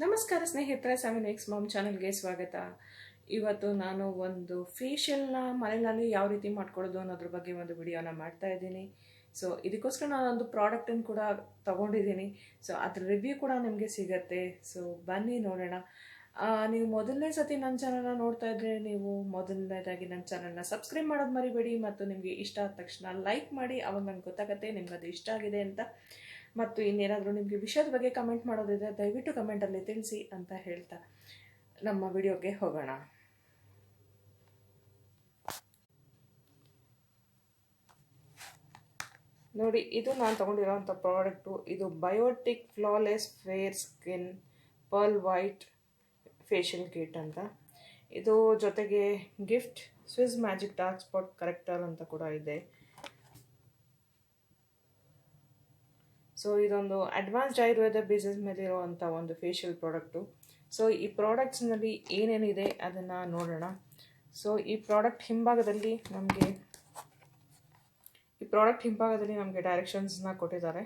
ನಮಸ್ಕಾರ ಸ್ನೇಹಿತರೆ, 7X ma'am ಚಾನಲ್ಗೆ ಸ್ವಾಗತ. ಇವತ್ತು ನಾನು ಒಂದು ಫೇಶಿಯಲ್ನ ಮನೆಯಲ್ಲಿ ಯಾವ ರೀತಿ ಮಾಡ್ಕೊಳ್ಳೋದು ಅನ್ನೋದ್ರ ಬಗ್ಗೆ ಒಂದು ವಿಡಿಯೋನ ಮಾಡ್ತಾ ಇದ್ದೀನಿ. ಸೊ ಇದಕ್ಕೋಸ್ಕರ ನಾನೊಂದು ಪ್ರಾಡಕ್ಟನ್ನು ಕೂಡ ತಗೊಂಡಿದ್ದೀನಿ. ಸೊ ಅದ್ರ ರಿವ್ಯೂ ಕೂಡ ನಿಮಗೆ ಸಿಗುತ್ತೆ. ಸೊ ಬನ್ನಿ ನೋಡೋಣ. ನೀವು ಮೊದಲನೇ ಸತಿ ನನ್ನ ಚಾನಲ್ನ ನೋಡ್ತಾ ಇದ್ರೆ ನೀವು ಮೊದಲನೇದಾಗಿ ನನ್ನ ಚಾನಲ್ನ ಸಬ್ಸ್ಕ್ರೈಬ್ ಮಾಡೋದು ಮರಿಬೇಡಿ. ಮತ್ತು ನಿಮಗೆ ಇಷ್ಟ ಆದ ತಕ್ಷಣ ಲೈಕ್ ಮಾಡಿ, ಅವಾಗ ನನಗೆ ಗೊತ್ತಾಗುತ್ತೆ ನಿಮ್ಗೆ ಅದು ಇಷ್ಟ ಆಗಿದೆ ಅಂತ. ಮತ್ತು ಇನ್ನೇನಾದರೂ ನಿಮಗೆ ವಿಷಯದ ಬಗ್ಗೆ ಕಮೆಂಟ್ ಮಾಡೋದಿದೆ ದಯವಿಟ್ಟು ಕಮೆಂಟಲ್ಲಿ ತಿಳಿಸಿ ಅಂತ ಹೇಳ್ತಾ ನಮ್ಮ ವಿಡಿಯೋಗೆ ಹೋಗೋಣ. ನೋಡಿ, ಇದು ನಾನು ತೊಗೊಂಡಿರೋಂಥ ಪ್ರಾಡಕ್ಟು. ಇದು Biotique flawless fair skin pearl white facial kit ಅಂತ. ಇದು ಜೊತೆಗೆ gift Swiss magic dark spot corrector ಅಂತ ಕೂಡ ಇದೆ. ಸೊ ಇದೊಂದು ಅಡ್ವಾನ್ಸ್ಡ್ ಆಯುರ್ವೇದ ಬೇಸಿಸ್ ಮೇಲೆ ಇರುವಂಥ ಒಂದು ಫೇಶಿಯಲ್ ಪ್ರಾಡಕ್ಟು. ಸೊ ಈ ಪ್ರಾಡಕ್ಟ್ಸ್ನಲ್ಲಿ ಏನೇನಿದೆ ಅದನ್ನು ನೋಡೋಣ. ಸೊ ಈ ಪ್ರಾಡಕ್ಟ್ ಹಿಂಭಾಗದಲ್ಲಿ ನಮಗೆ ಡೈರೆಕ್ಷನ್ಸ್ನ ಕೊಟ್ಟಿದ್ದಾರೆ.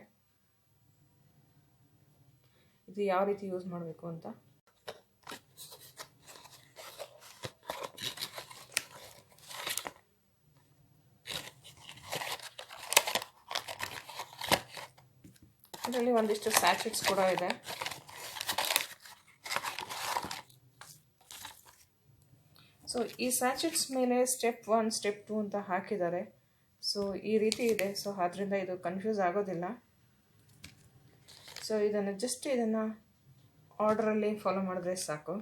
ಇದು ಯಾವ ರೀತಿ ಯೂಸ್ ಮಾಡಬೇಕು ಅಂತ. ಇದರಲ್ಲಿ ಒಂದಿಷ್ಟು ಸ್ಯಾಚೆಟ್ಸ್ ಕೂಡ ಇದೆ. ಸೊ ಈ ಸ್ಯಾಚೆಟ್ಸ್ ಮೇಲೆ ಸ್ಟೆಪ್ 1 ಸ್ಟೆಪ್ 2 ಅಂತ ಹಾಕಿದ್ದಾರೆ. ಸೊ ಈ ರೀತಿ ಇದೆ. ಸೊ ಆದ್ದರಿಂದ ಇದು ಕನ್ಫ್ಯೂಸ್ ಆಗೋದಿಲ್ಲ. ಸೊ ಇದನ್ನು ಆರ್ಡರಲ್ಲಿ ಫಾಲೋ ಮಾಡಿದ್ರೆ ಸಾಕು.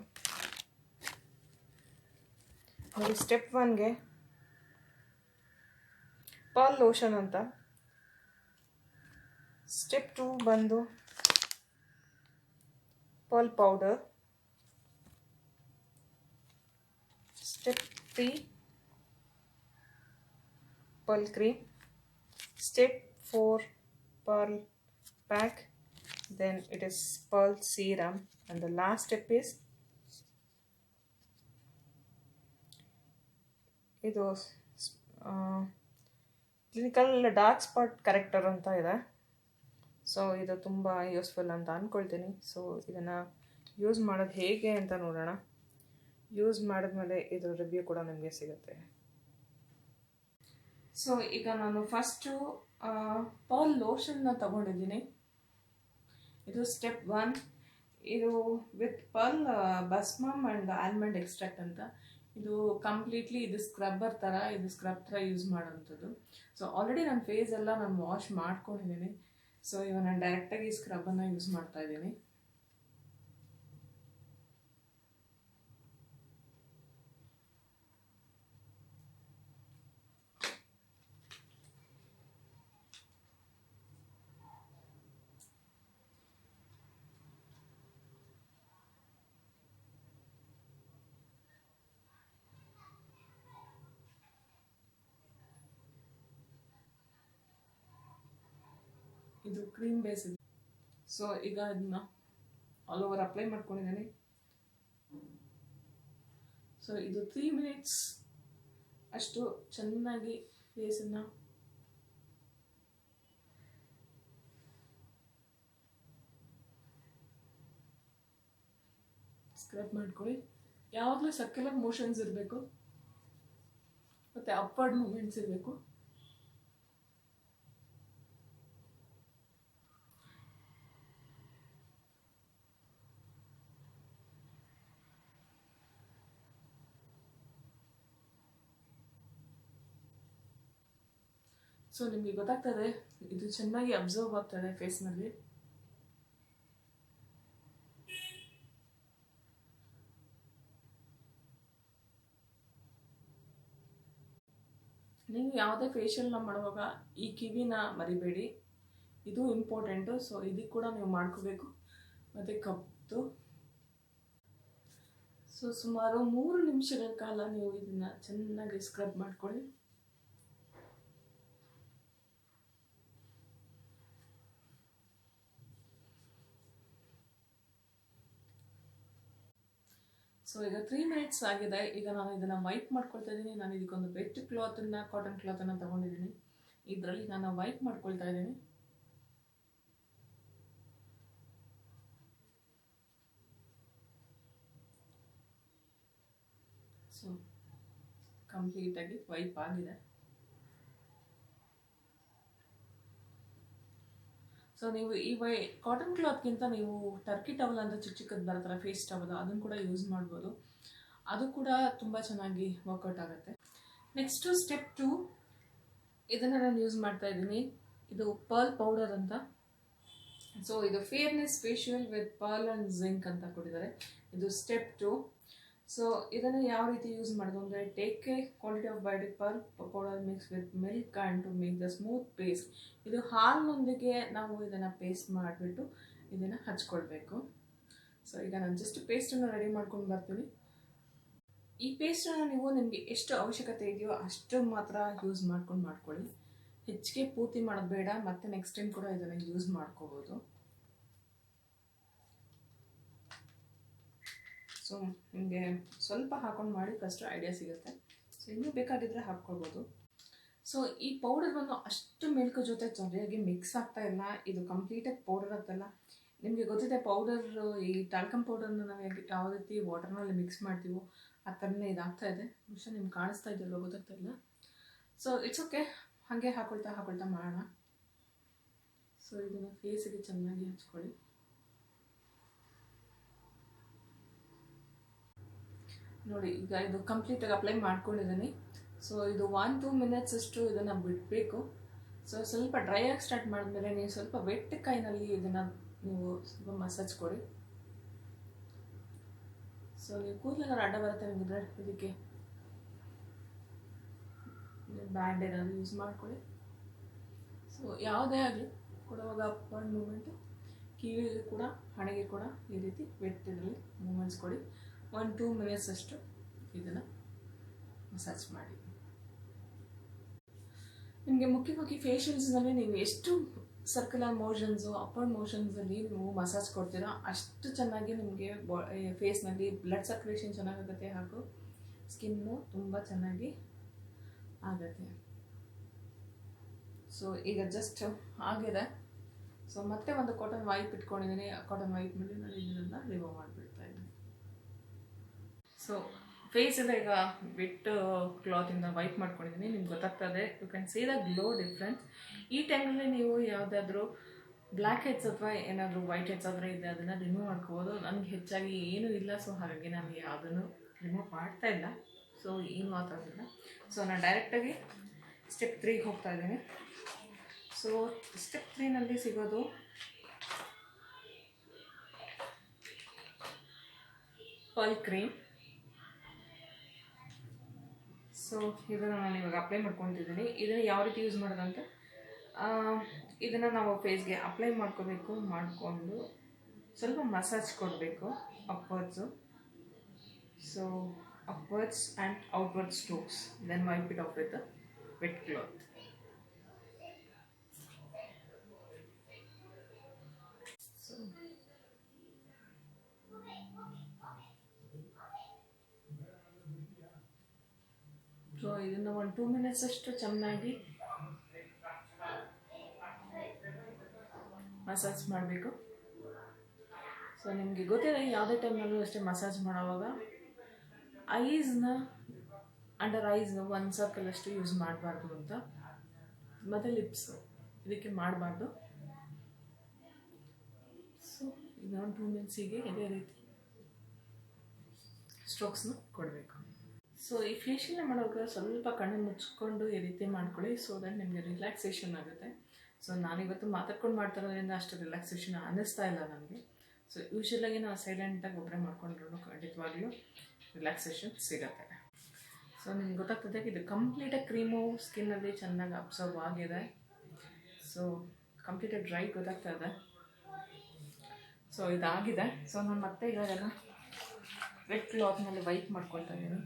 ನೋಡಿ, ಸ್ಟೆಪ್ 1ಗೆ ಪರ್ಲ್ ಲೋಷನ್ ಅಂತ, ಸ್ಟೆಪ್ 2 ಬಂದು pearl powder, step 3 pearl cream, step 4 pearl pack, then it is pearl serum, and the last step is ಇದು ಕ್ಲಿನಿಕಲ್ ಡಾರ್ಕ್ ಸ್ಪಾಟ್ ಕರೆಕ್ಟರ್ ಅಂತ ಇದೆ. ಸೊ ಇದು ತುಂಬ ಯೂಸ್ಫುಲ್ ಅಂತ ಅಂದ್ಕೊಳ್ತೀನಿ. ಸೊ ಇದನ್ನು ಯೂಸ್ ಮಾಡೋದು ಹೇಗೆ ಅಂತ ನೋಡೋಣ. ಯೂಸ್ ಮಾಡಿದ್ಮೇಲೆ ಇದ್ರ ರಿವ್ಯೂ ಕೂಡ ನಿಮಗೆ ಸಿಗುತ್ತೆ. ಸೊ ಈಗ ನಾನು ಫಸ್ಟು ಪರ್ಲ್ ಲೋಷನ್ನ ತಗೊಂಡಿದ್ದೀನಿ. ಇದು ಸ್ಟೆಪ್ 1. ಇದು with pearl bhasmam and almond extract ಅಂತ. ಇದು ಕಂಪ್ಲೀಟ್ಲಿ ಇದು ಸ್ಕ್ರಬ್ ಥರ ಯೂಸ್ ಮಾಡೋವಂಥದ್ದು. ಸೊ ಆಲ್ರೆಡಿ ನನ್ನ ಫೇಸ್ ಎಲ್ಲ ನಾನು ವಾಶ್ ಮಾಡ್ಕೊಂಡಿದ್ದೀನಿ. ಸೊ ಇವಾಗ ನಾನು ಡೈರೆಕ್ಟಾಗಿ ಸ್ಕ್ರಬ್ಬನ್ನು ಯೂಸ್ ಮಾಡ್ತಾ ಇದ್ದೀನಿ. ಇದು ಕ್ರೀಮ್ ಬೇಸ್ ಇದೆ. ಸೊ ಈಗ ಅದನ್ನ ಆಲ್ ಓವರ್ ಅಪ್ಲೈ ಮಾಡ್ಕೊಂಡಿದ್ದೀನಿ. ಸೊ ಇದು 3 ಮಿನಿಟ್ಸ್ ಅಷ್ಟು ಚೆನ್ನಾಗಿ ಫೇಸನ್ನು ಸ್ಕ್ರಬ್ ಮಾಡ್ಕೊಳ್ಳಿ. ಯಾವಾಗಲೂ ಸರ್ಕ್ಯುಲರ್ ಮೋಷನ್ಸ್ ಇರಬೇಕು ಮತ್ತು ಅಪ್ವರ್ಡ್ ಮೂಮೆಂಟ್ಸ್ ಇರಬೇಕು. ಸೊ ನಿಮಗೆ ಗೊತ್ತಾಗ್ತದೆ, ಇದು ಚೆನ್ನಾಗಿ ಅಬ್ಸರ್ವ್ ಆಗ್ತದೆ ಫೇಸ್ನಲ್ಲಿ. ನೀವು ಯಾವುದೇ ಫೇಶಿಯಲ್ನ ಮಾಡುವಾಗ ಈ ಕಿವಿನ ಮರಿಬೇಡಿ, ಇದು ಇಂಪಾರ್ಟೆಂಟು. ಸೊ ಇದಕ್ಕೆ ಕೂಡ ನೀವು ಮಾಡ್ಕೋಬೇಕು. ಮತ್ತು ಕಪ್ಪು. ಸೊ ಸುಮಾರು 3 ನಿಮಿಷಗಳ ಕಾಲ ನೀವು ಇದನ್ನು ಚೆನ್ನಾಗಿ ಸ್ಕ್ರಬ್ ಮಾಡ್ಕೊಳ್ಳಿ. ಸೊ ಈಗ 3 ಮಿನಿಟ್ಸ್ ಆಗಿದೆ. ಈಗ ನಾನು ಇದನ್ನು ವೈಪ್ ಮಾಡ್ಕೊಳ್ತಾ ಇದ್ದೀನಿ. ನಾನು ಇದಕ್ಕೊಂದು ವೆಟ್ ಕ್ಲಾತನ್ನು, ಕಾಟನ್ ಕ್ಲಾತನ್ನು ತೊಗೊಂಡಿದ್ದೀನಿ. ಇದರಲ್ಲಿ ನಾನು ವೈಪ್ ಮಾಡ್ಕೊಳ್ತಾ ಇದ್ದೀನಿ. ಸೊ ಕಂಪ್ಲೀಟಾಗಿ ವೈಪ್ ಆಗಿದೆ. ಸೊ ನೀವು ಈ ಕಾಟನ್ ಕ್ಲಾತ್ಗಿಂತ ನೀವು ಟರ್ಕಿ ಟವಲ್ ಅಂತ ಚಿಕ್ಕ ಚಿಕ್ಕದು ಬರುತ್ತಲ್ಲ, ಫೇಸ್ ಟವಲ್, ಅದನ್ನು ಕೂಡ ಯೂಸ್ ಮಾಡ್ಬೋದು. ಅದು ಕೂಡ ತುಂಬ ಚೆನ್ನಾಗಿ ವರ್ಕೌಟ್ ಆಗುತ್ತೆ. ನೆಕ್ಸ್ಟು ಸ್ಟೆಪ್ 2, ಇದನ್ನು ನಾನು ಯೂಸ್ ಮಾಡ್ತಾ ಇದ್ದೀನಿ. ಇದು ಪರ್ಲ್ ಪೌಡರ್ ಅಂತ. ಸೊ ಇದು fairness facial with pearl and zinc ಅಂತ ಕೊಟ್ಟಿದ್ದಾರೆ. ಇದು ಸ್ಟೆಪ್ 2. ಸೊ ಇದನ್ನು ಯಾವ ರೀತಿ ಯೂಸ್ ಮಾಡೋದು ಅಂದರೆ, take a quantity of Biotique pearl powder mix with milk and to make the smooth paste. ಇದು ಹಾಲಿನೊಂದಿಗೆ ನಾವು ಇದನ್ನು ಪೇಸ್ಟ್ ಮಾಡಿಬಿಟ್ಟು ಇದನ್ನು ಹಚ್ಕೊಳ್ಬೇಕು. ಸೊ ಈಗ ನಾನು ಜಸ್ಟ್ ಪೇಸ್ಟನ್ನು ರೆಡಿ ಮಾಡ್ಕೊಂಡು ಬರ್ತೀನಿ. ಈ ಪೇಸ್ಟನ್ನು ನೀವು ನಿಮಗೆ ಎಷ್ಟು ಅವಶ್ಯಕತೆ ಇದೆಯೋ ಅಷ್ಟು ಮಾತ್ರ ಯೂಸ್ ಮಾಡ್ಕೊಳ್ಳಿ. ಹೆಚ್ಚಿಗೆ ಪೂರ್ತಿ ಮಾಡೋದು ಬೇಡ, ಮತ್ತು ನೆಕ್ಸ್ಟ್ ಟೈಮ್ ಕೂಡ ಇದನ್ನು ಯೂಸ್ ಮಾಡ್ಕೋಬೋದು. ಸೊ ನಿಮಗೆ ಸ್ವಲ್ಪ ಹಾಕೊಂಡು ಮಾಡಿ ಫಸ್ಟ್ ಐಡಿಯಾ ಸಿಗುತ್ತೆ. ಸೊ ಇನ್ನೂ ಬೇಕಾಗಿದ್ದರೆ ಹಾಕ್ಕೊಳ್ಬೋದು. ಸೊ ಈ ಪೌಡರ್ ಬಂದು ಅಷ್ಟು ಮಿಲ್ಕ್ ಜೊತೆ ಸರಿಯಾಗಿ ಮಿಕ್ಸ್ ಆಗ್ತಾ ಇಲ್ಲ. ಇದು ಕಂಪ್ಲೀಟಾಗಿ ಪೌಡರ್ ಆಗ್ತಾಯಿಲ್ಲ. ನಿಮಗೆ ಗೊತ್ತಿದೆ, ಪೌಡರ್, ಈ ಟಾಲ್ಕಮ್ ಪೌಡರ್ನ ನಾವು ಯಾವ ರೀತಿ ವಾಟರ್ನಲ್ಲಿ ಮಿಕ್ಸ್ ಮಾಡ್ತೀವೋ ಆ ಥರನೇ ಇದಾಗ್ತಾ ಇದೆ. ಬಹುಶಃ ನಿಮ್ಗೆ ಕಾಣಿಸ್ತಾ ಇದೆಯಲ್ವ, ಗೊತ್ತಾಗ್ತಾ ಇಲ್ಲ. ಸೊ ಇಟ್ಸ್ ಓಕೆ, ಹಾಗೆ ಹಾಕೊಳ್ತಾ ಮಾಡೋಣ. ಸೊ ಇದನ್ನು ಫೇಸಿಗೆ ಚೆನ್ನಾಗಿ ಹಚ್ಕೊಳ್ಳಿ. ನೋಡಿ, ಈಗ ಇದು ಕಂಪ್ಲೀಟಾಗಿ ಅಪ್ಲೈ ಮಾಡ್ಕೊಂಡಿದ್ದೀನಿ. ಸೊ ಇದು 1-2 ಮಿನಿಟ್ಸ್ ಅಷ್ಟು ಇದನ್ನು ಬಿಡಬೇಕು. ಸೊ ಸ್ವಲ್ಪ ಡ್ರೈ ಆಗಿ ಸ್ಟಾರ್ಟ್ ಮಾಡಿದ್ಮೇಲೆ ನೀವು ಸ್ವಲ್ಪ ವೆಟ್ ಕೈನಲ್ಲಿ ಇದನ್ನು ನೀವು ಸ್ವಲ್ಪ ಮಸಾಜ್ ಕೊಡಿ. ಸೊ ನೀವು ಕೂದಲೆಲ್ಲ ಅಡ್ಡ ಬರುತ್ತೆ ನಿಮಗಿದ್ರೆ ಇದಕ್ಕೆ ಬ್ಯಾಂಡ್ ಏನಾದರೂ ಯೂಸ್ ಮಾಡ್ಕೊಳ್ಳಿ. ಸೊ ಯಾವುದೇ ಆಗಲಿ ಕೊಡುವಾಗ ಅಪ್ ಆ್ಯಂಡ್ ಮೂಮೆಂಟು, ಕಿವಿಗೆ ಕೂಡ ಹಣೆಗೆ ಕೂಡ ಈ ರೀತಿ ವೆಟ್ ಇದರಲ್ಲಿ ಮೂಮೆಂಟ್ಸ್ ಕೊಡಿ. 1-2 ಮಿನಿಟ್ಸ್ ಅಷ್ಟು ಇದನ್ನು ಮಸಾಜ್ ಮಾಡಿ. ನಿಮಗೆ ಮುಖ್ಯವಾಗಿ ಫೇಶಿಯಲ್ಸ್ನಲ್ಲಿ ನೀವು ಎಷ್ಟು ಸರ್ಕ್ಯುಲರ್ ಮೋಷನ್ಸು, ಅಪರ್ಡ್ ಮೋಷನ್ಸಲ್ಲಿ ನೀವು ಮಸಾಜ್ ಕೊಡ್ತೀರಾ ಅಷ್ಟು ಚೆನ್ನಾಗಿ ನಿಮಗೆ ಫೇಸ್ನಲ್ಲಿ ಬ್ಲಡ್ ಸರ್ಕ್ಯುಲೇಷನ್ ಚೆನ್ನಾಗಾಗುತ್ತೆ, ಹಾಗೂ ಸ್ಕಿನ್ನು ತುಂಬ ಚೆನ್ನಾಗಿ ಆಗುತ್ತೆ. ಸೊ ಈಗ ಜಸ್ಟ್ ಆಗಿದೆ. ಸೊ ಮತ್ತೆ ಒಂದು ಕಾಟನ್ ವೈಪ್ ಇಟ್ಕೊಂಡಿದ್ದೀನಿ. ಆ ಕಾಟನ್ ವೈಪ್ ಮೇಲೆ ನಾನು ಇದನ್ನು ರಿಮೂವ್ ಮಾಡಿಬಿಡ್ತಾ ಇದ್ದೀನಿ. ಸೊ ಫೇಸೆಲ್ಲ ಈಗ ವೆಟ್ ಕ್ಲಾತಿಂದ ವೈಪ್ ಮಾಡ್ಕೊಂಡಿದ್ದೀನಿ. ನಿಮ್ಗೆ ಗೊತ್ತಾಗ್ತದೆ, you can see the glow difference. ಈ ಟೈಮಲ್ಲಿ ನೀವು ಯಾವುದಾದ್ರೂ ಬ್ಲ್ಯಾಕ್ ಹೆಡ್ಸ್ ಅಥವಾ ಏನಾದರೂ ವೈಟ್ ಹೆಡ್ಸ್ ಆದರೆ ಇದೆ, ಅದನ್ನು ರಿಮೂವ್ ಮಾಡ್ಕೋಬೋದು. ನನಗೆ ಹೆಚ್ಚಾಗಿ ಏನೂ ಇಲ್ಲ, ಸೊ ಹಾಗಾಗಿ ನಾನು ಯಾವುದನ್ನು ರಿಮೂವ್ ಮಾಡ್ತಾ ಇಲ್ಲ. ಸೊ ಏನು ಮಾತಾಡೋದಿಲ್ಲ. ಸೊ ನಾನು ಡೈರೆಕ್ಟಾಗಿ ಸ್ಟೆಪ್ 3ಗೆ ಹೋಗ್ತಾ ಇದ್ದೀನಿ. ಸೊ ಸ್ಟೆಪ್ 3ನಲ್ಲಿ ಸಿಗೋದು ಪರ್ಲ್ ಕ್ರೀಮ್. ಸೊ ಇದನ್ನು ನಾನು ಇವಾಗ ಅಪ್ಲೈ ಮಾಡ್ಕೊತಿದ್ದೀನಿ. ಇದನ್ನು ಯಾವ ರೀತಿ ಯೂಸ್ ಮಾಡೋದಂತ, ಇದನ್ನು ನಾವು ಫೇಸ್ಗೆ ಅಪ್ಲೈ ಮಾಡ್ಕೋಬೇಕು. ಮಾಡಿಕೊಂಡು ಸ್ವಲ್ಪ ಮಸಾಜ್ ಕೊಡಬೇಕು upwards. So upwards and outward strokes, then wipe it off with a wet cloth. So ಇದನ್ನು 1-2 ಮಿನಿಟ್ಸ್ ಅಷ್ಟು ಚೆನ್ನಾಗಿ ಮಸಾಜ್ ಮಾಡಬೇಕು. ಸೊ ನಿಮಗೆ ಗೊತ್ತಿದೆ, ಯಾವುದೇ ಟೈಮ್ನಲ್ಲೂ ಅಷ್ಟೇ ಮಸಾಜ್ ಮಾಡೋವಾಗ ಐಸ್ನ, ಅಂಡರ್ ಐಸ್ನ 1 ಸರ್ಕಲ್ ಅಷ್ಟು ಯೂಸ್ ಮಾಡಬಾರ್ದು ಅಂತ, ಮತ್ತು ಲಿಪ್ಸು ಇದಕ್ಕೆ ಮಾಡಬಾರ್ದು. ಸೊ ಇದನ್ನು 2 ಮಿನಿಟ್ಸಿಗೆ ಇದೇ ರೀತಿ ಸ್ಟ್ರೋಕ್ಸ್ನ ಕೊಡಬೇಕು. ಸೊ ಈ ಫೇಶಿಯಲ್ ಮಾಡೋವಾಗ ಸ್ವಲ್ಪ ಕಣ್ಣು ಮುಚ್ಕೊಂಡು ಈ ರೀತಿ ಮಾಡ್ಕೊಳ್ಳಿ, ಸೊ ದಟ್ ನಿಮಗೆ ರಿಲ್ಯಾಕ್ಸೇಷನ್ ಆಗುತ್ತೆ. ಸೊ ನಾನಿವತ್ತು ಮಾತಾಡ್ಕೊಂಡು ಮಾಡ್ತಿರೋದ್ರಿಂದ ಅಷ್ಟು ರಿಲ್ಯಾಕ್ಸೇಷನ್ ಅನ್ನಿಸ್ತಾ ಇಲ್ಲ ನನಗೆ. ಸೊ ಯೂಶ್ವಲಾಗಿ ನಾವು ಸೈಲೆಂಟಾಗಿ ಒಬ್ಬರೇ ಮಾಡ್ಕೊಂಡ್ರೂ ಖಂಡಿತವಾಗ್ಲೂ ರಿಲ್ಯಾಕ್ಸೇಷನ್ ಸಿಗುತ್ತೆ. ಸೊ ನಿಮ್ಗೆ ಗೊತ್ತಾಗ್ತದೆ, ಇದು ಕಂಪ್ಲೀಟಾಗಿ ಕ್ರೀಮು ಸ್ಕಿನ್ನಲ್ಲಿ ಚೆನ್ನಾಗಿ ಅಬ್ಸರ್ವ್ ಆಗಿದೆ. ಸೊ ಕಂಪ್ಲೀಟಾಗಿ ಡ್ರೈ ಗೊತ್ತಾಗ್ತಾ ಇದೆ. ಸೊ ಇದಾಗಿದೆ. ಸೊ ನಾನು ಮತ್ತೆ ಇವಾಗೆಲ್ಲ ವೆಟ್ ಕ್ಲಾತ್ನಲ್ಲಿ ವೈಪ್ ಮಾಡ್ಕೊಳ್ತಾ ಇದ್ದೀನಿ.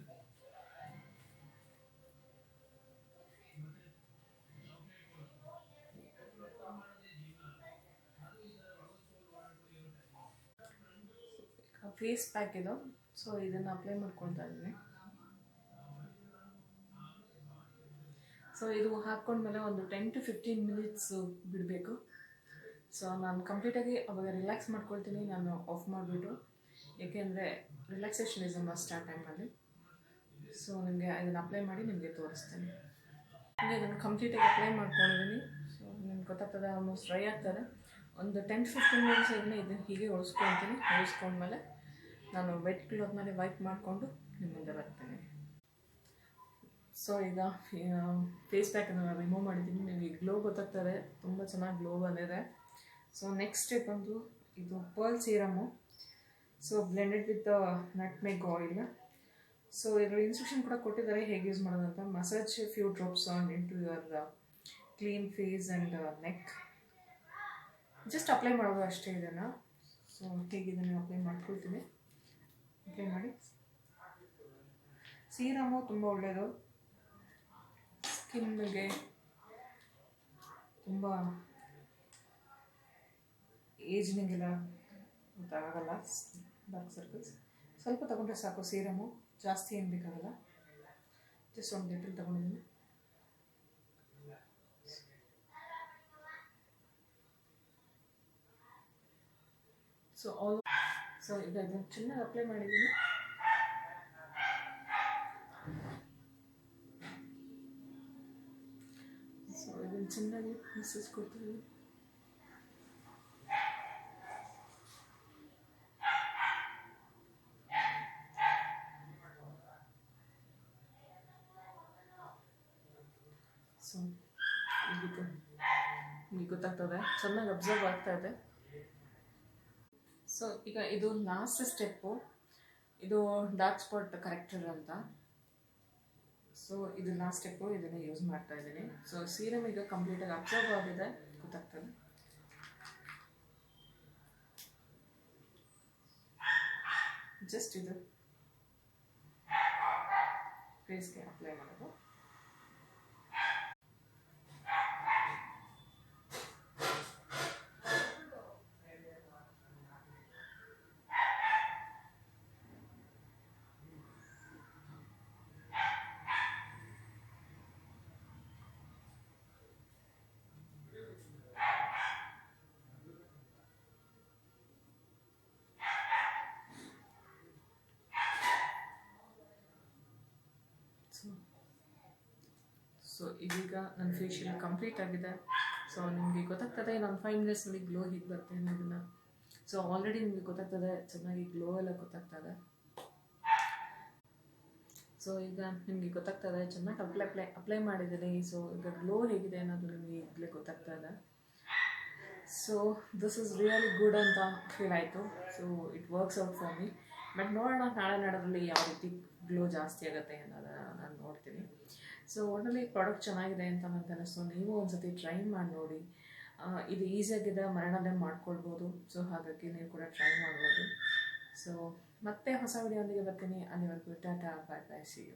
ಫೇಸ್ ಪ್ಯಾಕ್ ಇದು. ಸೊ ಇದನ್ನು ಅಪ್ಲೈ ಮಾಡ್ಕೊಳ್ತಾ ಇದ್ದೀನಿ. ಸೊ ಇದು ಹಾಕ್ಕೊಂಡ್ಮೇಲೆ ಒಂದು 10 to 15 ಮಿನಿಟ್ಸ್ ಬಿಡಬೇಕು. ಸೊ ನಾನು ಕಂಪ್ಲೀಟಾಗಿ ಅವಾಗ ರಿಲ್ಯಾಕ್ಸ್ ಮಾಡ್ಕೊಳ್ತೀನಿ, ನಾನು ಆಫ್ ಮಾಡಿಬಿಟ್ಟು, ಏಕೆಂದರೆ ರಿಲ್ಯಾಕ್ಸೇಷನ್ ಇಸ್ ಮಸ್ಟ್ ಆ ಟೈಮಲ್ಲಿ. ಸೊ ನಿಮಗೆ ಇದನ್ನು ಅಪ್ಲೈ ಮಾಡಿ ನಿಮಗೆ ತೋರಿಸ್ತೇನೆ. ಹೀಗೆ ಇದನ್ನು ಕಂಪ್ಲೀಟಾಗಿ ಅಪ್ಲೈ ಮಾಡ್ಕೊಂಡಿದ್ದೀನಿ. ಸೊ ನಿಮ್ಗೆ ಗೊತ್ತಾಗ್ತದೆ, ಆಲ್ಮೋಸ್ಟ್ ಡ್ರೈ ಆಗ್ತದೆ. ಒಂದು 10-15 ಮಿನಿಟ್ಸ್ ಇದನ್ನು ಹೀಗೆ ಉಳಿಸ್ಕೊತೀನಿ. ಉಳಿಸ್ಕೊಂಡ್ಮೇಲೆ ನಾನು ವೆಟ್ ಕ್ಲಾತ್ ಮೇಲೆ ವೈಪ್ ಮಾಡಿಕೊಂಡು ನಿಮ್ಮ ಮುಂದೆ ಬರ್ತೇನೆ. ಸೊ ಈಗ ಫೇಸ್ ಪ್ಯಾಕನ್ನು ರಿಮೂವ್ ಮಾಡಿದ್ದೀನಿ. ನಿಮಗೆ ಗ್ಲೋ ಗೊತ್ತಾಗ್ತದೆ, ತುಂಬ ಚೆನ್ನಾಗಿ ಗ್ಲೋ ಬಂದಿದೆ. ಸೊ ನೆಕ್ಸ್ಟ್ ಸ್ಟೆಪ್ ಬಂದು ಇದು pearl serum. So blended with nutmeg oil. So ಇದರ ಇನ್ಸ್ಟ್ರಕ್ಷನ್ ಕೂಡ ಕೊಟ್ಟಿದ್ದಾರೆ ಹೇಗೆ ಯೂಸ್ ಮಾಡೋದಂತ. Massage few drops on into your clean face and neck. Just apply ಮಾಡೋದು ಅಷ್ಟೇ ಇದನ್ನು. ಸೊ ಹೇಗೆ ಇದನ್ನು ಅಪ್ಲೈ ಮಾಡ್ಕೊಳ್ತೀನಿ. ಅಪ್ಲೈ ಮಾಡಿ. ಸೀರಮು ತುಂಬ ಒಳ್ಳೆಯದು, ಸ್ಕಿನ್ಗೆ ತುಂಬ ಏಜ್ನಿಗೆಲ್ಲ ಗೊತ್ತಾಗಲ್ಲ, ಡಾರ್ಕ್ ಸರ್ಕಲ್ಸ್. ಸ್ವಲ್ಪ ತಗೊಂಡ್ರೆ ಸಾಕು ಸೀರಮು, ಜಾಸ್ತಿ ಏನು ಬೇಕಾಗಲ್ಲ. ಜಸ್ಟ್ ಒಂದು ಲೀಟರ್ ತಗೊಂಡಿದ್ದೀನಿ. ಸೊ ಈಗ ಇದನ್ನು ಚೆನ್ನಾಗಿ ಅಪ್ಲೈ ಮಾಡಿದ್ದೀನಿ. ಸೊ ಇದನ್ನು ಚೆನ್ನಾಗಿ ಮಿಕ್ಸ್ ಕೊಡ್ತೀನಿ. ಸೊ ನಿಮಗೆ ಗೊತ್ತಾಗ್ತದೆ, ಚೆನ್ನಾಗಿ ಅಬ್ಸರ್ವ್ ಆಗ್ತಾ ಇದೆ. ಸೊ ಈಗ ಇದು ಲಾಸ್ಟ್ ಸ್ಟೆಪ್ಪು. ಇದು ಡಾರ್ಕ್ ಸ್ಪಾಟ್ ಕರೆಕ್ಟರ್ ಅಂತ. ಸೊ ಇದು ಲಾಸ್ಟ್ ಸ್ಟೆಪ್ಪು, ಇದನ್ನು ಯೂಸ್ ಮಾಡ್ತಾ ಇದ್ದೀನಿ. ಸೊ ಸೀರಮ್ ಈಗ ಕಂಪ್ಲೀಟಾಗಿ ಅಬ್ಸರ್ವ್ ಆಗಿದೆ, ಗೊತ್ತಾಗ್ತದೆ. ಜಸ್ಟ್ ಇದು ಫೇಸ್ಗೆ ಅಪ್ಲೈ ಮಾಡೋದು. ಸೊ ಇದೀಗ ನನ್ನ ಫೇಶಿಯಲ್ ಕಂಪ್ಲೀಟ್ ಆಗಿದೆ. ಸೊ ನಿಮಗೆ ಗೊತ್ತಾಗ್ತದೆ ನಾನು 5 ಮಿನಿಟ್ಸ್ನಲ್ಲಿ ಗ್ಲೋ ಹೀಗೆ ಬರ್ತೇನೆ ಅನ್ನೋದನ್ನು. ಸೊ ಆಲ್ರೆಡಿ ನಿಮಗೆ ಗೊತ್ತಾಗ್ತದೆ, ಚೆನ್ನಾಗಿ ಗ್ಲೋ ಎಲ್ಲ ಗೊತ್ತಾಗ್ತದೆ. ಸೊ ಈಗ ನಿಮಗೆ ಗೊತ್ತಾಗ್ತದೆ, ಚೆನ್ನಾಗಿ ಅಪ್ಲೈ ಮಾಡಿದ್ದೀನಿ. ಸೊ ಈಗ ಗ್ಲೋ ಹೇಗಿದೆ ಅನ್ನೋದು ನಿಮಗೆ ಈಗಲೇ ಗೊತ್ತಾಗ್ತದೆ. So this is really good ಅಂತ ಫೀಲ್ ಆಯಿತು. So it works out for me. But ನೋಡೋಣ ನಾಳೆ ನಾಡೋದ್ರಲ್ಲಿ ಯಾವ ರೀತಿ ಗ್ಲೋ ಜಾಸ್ತಿ ಆಗುತ್ತೆ ಅನ್ನೋದನ್ನು ನಾನು ನೋಡ್ತೀನಿ. ಸೊ ಒಟ್ಟಲ್ಲಿ ಪ್ರಾಡಕ್ಟ್ ಚೆನ್ನಾಗಿದೆ ಅಂತ ನನಗೆ ಅನ್ನಿಸ್ತು. ನೀವು ಒಂದ್ಸತಿ ಟ್ರೈ ಮಾಡಿ ನೋಡಿ. ಇದು ಈಸಿಯಾಗಿದೆ, ಮನೆಯಲ್ಲೇ ಮಾಡ್ಕೊಳ್ಬೋದು. ಸೊ ಹಾಗಾಗಿ ನೀವು ಕೂಡ ಟ್ರೈ ಮಾಡ್ಬೋದು. ಸೊ ಮತ್ತೆ ಹೊಸ ವಿಡಿಯೋಂದಿಗೆ ಬರ್ತೀನಿ. ಅಲ್ಲಿವರೆಗೂ ಟಾಟಾ, ಬಾಯ್ ಬಾಯ್, ಸಿ ಯು.